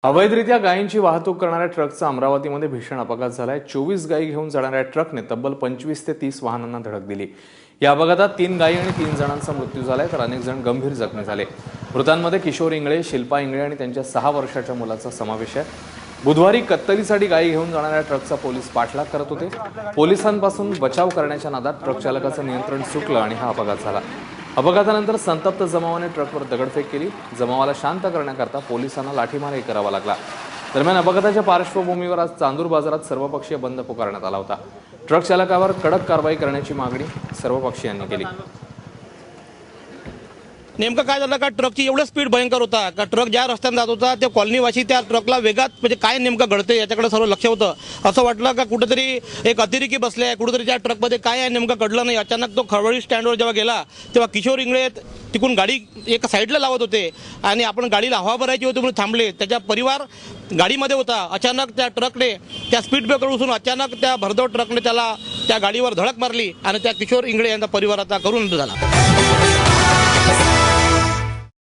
अवैधरित्या गायींची वाहतूक करणाऱ्या ट्रकचा अमरावतीमध्ये भीषण अपघात झालाय। 24 गायी घेऊन जाणाऱ्या ट्रकने तब्बल 25 ते 30 वाहनांना धडक दिली। या अपघातात 3 गायी आणि 3 जणांचा मृत्यू झालाय, तर अनेक जण गंभीर जखमी झाले। मृतांमध्ये किशोर इंगळे, शिल्पा इंगळे आणि त्यांच्या 6 वर्षाच्या मुलाचा समावेश आहे। बुधवारी कत्तलीसाठी गायी घेऊन जाणाऱ्या ट्रकचा पोलीस पाठलाग करत होते। पोलिसांपासून बचाव करण्याच्या नादात ट्रक चालकाचं नियंत्रण सुटलं आणि हा अपघात झाला। अपघातानंतर संतप्त जमावाने ट्रकवर दगडफेक केली। जमावाला शांत करण्याकरता पोलिसांना लाठीमारही करावा लागला। दरम्यान अपघाताच्या पार्श्वभूमीवर आज चांदूर बाजारात सर्वपक्षीय बंद पुकारण्यात आला होता। ट्रक चालकावर कडक कारवाई करण्याची मागणी सर्वपक्षीयांनी केली। नेमकं काय झालं का ट्रकची एवढं स्पीड भयंकर होता का ट्रक ज्या रस्त्याने जात होता त्या कॉलनीवासी त्या ट्रकला वेगात म्हणजे काय नेमकं घडते याच्याकडे सर्व लक्ष होतं। असं वाटलं का कुठेतरी एक अतिरेकी बसले आहे, कुठेतरी त्या ट्रकमध्ये काय आहे नेमकं घडलं नाही। अचानक तो खळवळी स्टँडवर जेव्हा गेला तेव्हा किशोर इंगळे तिकून गाडी एका साईडला लावत होते आणि आपण गाडीला हवा भरायची होती म्हणून थांबले। त्याचा परिवार गाडीमध्ये होता। अचानक त्या ट्रकने त्या स्पीड ब्रेकर उचलून अचानक त्या भरधाव ट्रकने त्याला त्या गाडीवर धडक मारली आणि त्या किशोर इंगळे यांचा परिवाराचा करुण झाला।